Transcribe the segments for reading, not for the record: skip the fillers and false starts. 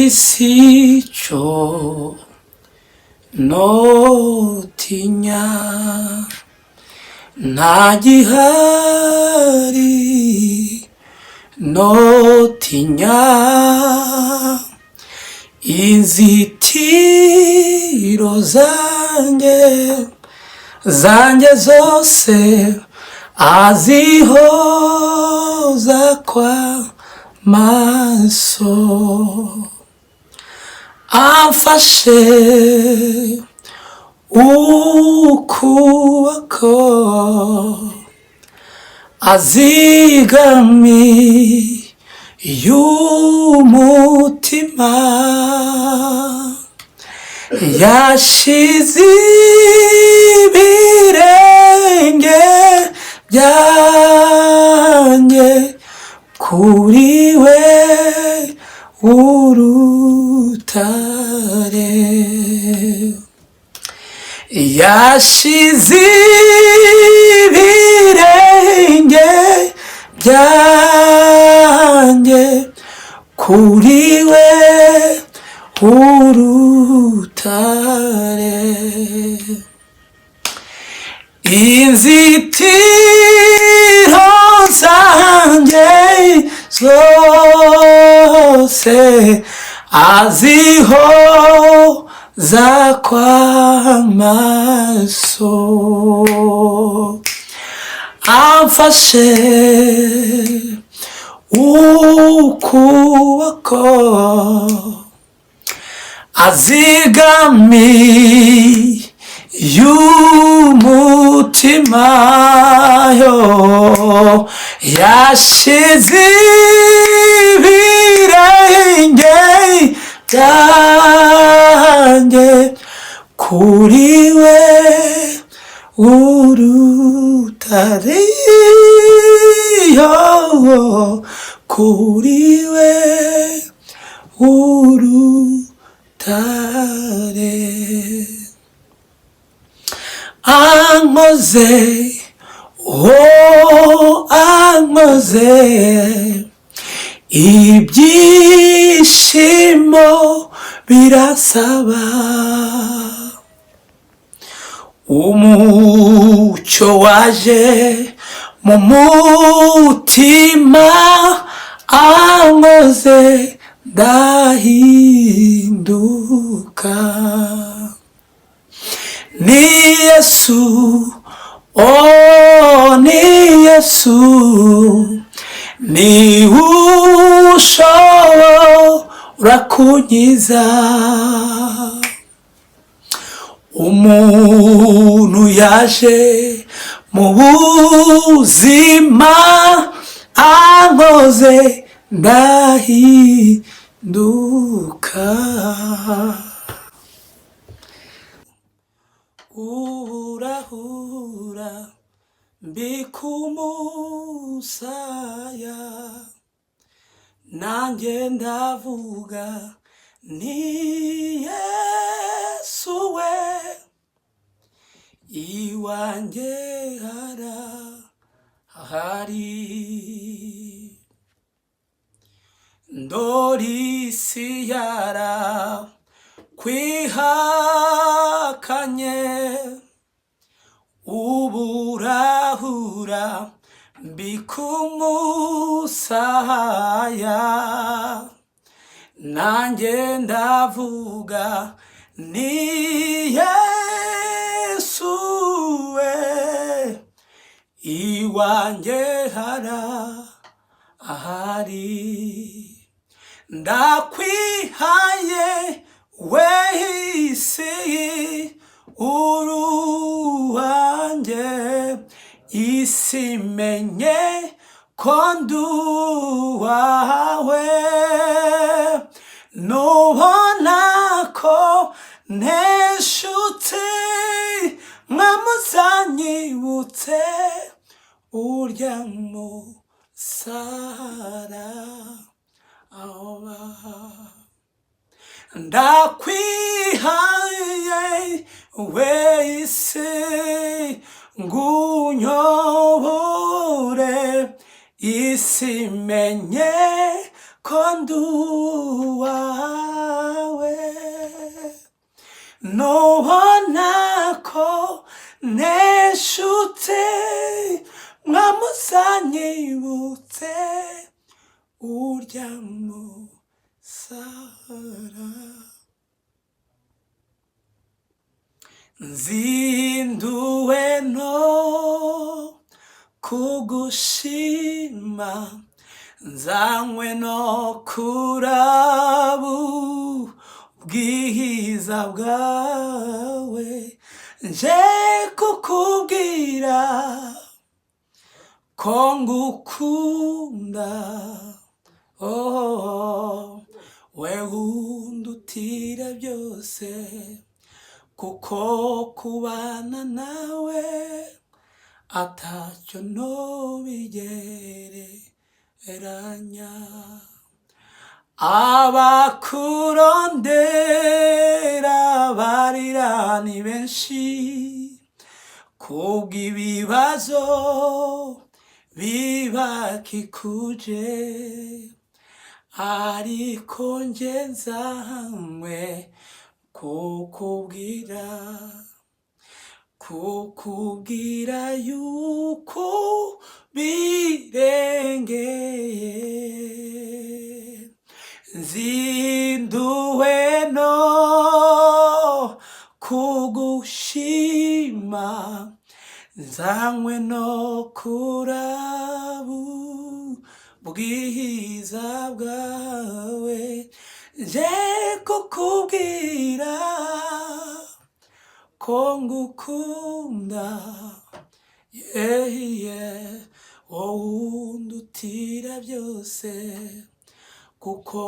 Simficicho notinya nagihari notinya inzitiro zanjye zose azihoza kwa maso amfashe ukuboko azigamiye umutima yashize ibirenge byanjye kuri we urutare yashize ibirenge byanjye kuri we urutare inzitiro zanjye zose azihoza kw'amaso amfashe ukuboko azigamiye umutima yashize ibirenge byanjye kuri we urutare kuri we urutare ankoze ankoze ibyishimo birasaba umucyo waje mu mutima ankoze ndahinduka ni Yesu ni Yesu ni ushobora kunkiza umuntu yaje mu buzima ankoze ndahinduka urahura mbika umusaya nanjye ndavuga ni Yesu we iwanjye harahari ndorisi kwihakanye uburahura mbika umusaya nanjye ndavuga ni Yesu we iwanjye harahari ndakwihaye wehisi uruwanjye isi menye ko nduwawe nubona ko nteshutse mwamuzanyibutse urya musara aoba ndakwihaye wese ngunyobore isi menye ko ndi uwawe, nubona ko neshutse mwamuzanyibutse urya musara, nzinduwe no kugushima, nzanywe no kuraba ubwiza bwawe, nje kukubwira ko ngukunda, oh, wewe undutira byose, kuko kubana nawe atacyo nobigereranya. Abakurondera barira ni benshi kubw'ibibazo bibakikuje, ariko nje nzanywe kukubwira yuko birengeye, nzinduwe no kugushima, nzanywe no kuraba ubwiza bwawe, nje kukubwira ko ngukunda, wowe undutira byose, kuko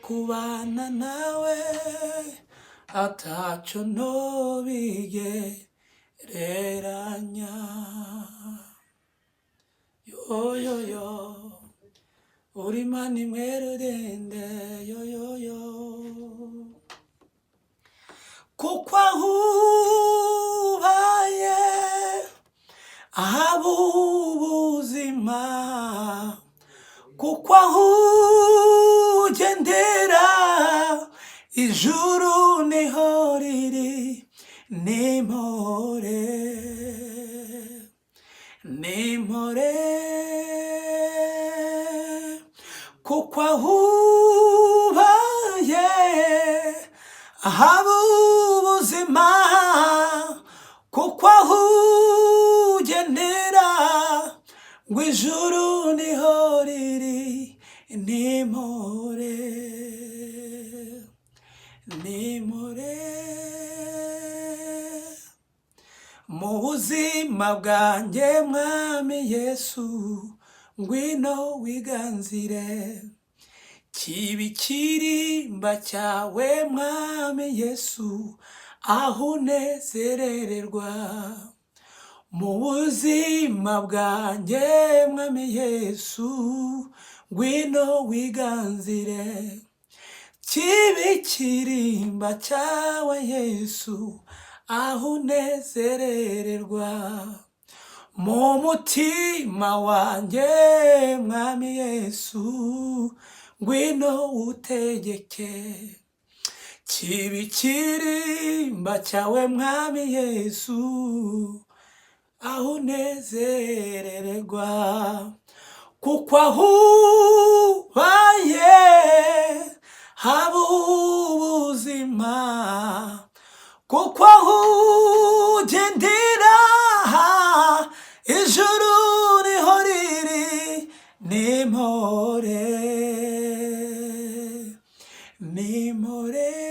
kubana nawe atacyo nobigereranya. Yoyoyo uri Imana imwe rurende, yoyoyo, kuko aho ubaye ahaba ubuzima, kuko aho ugendera ijuru niho riri, nimpore nimpore, kuko aho ubaye ahaba ubuzima, kuko aho ugendera ngo ijuru niho riri, nimpore nimpore. Mu buzima bwanjye mwami Yesu, ngwino wiganzire, kiba ikirimba cyawe mwami Yesu, aho unezerererwa. Mu buzima bwanjye mwami Yesu, ngwino wiganzire, kiba ikirimba cyawe Yesu, aho unezerererwa. Mu mutima wanjye mwami Yesu, ngwino utegeke, kiba ikirimba cyawe mwami Yesu, aho unezerererwa. Kuko aho ubaye haba ubuzima, kuko aho ugendera ijuru niho riri, nimpore nimpore.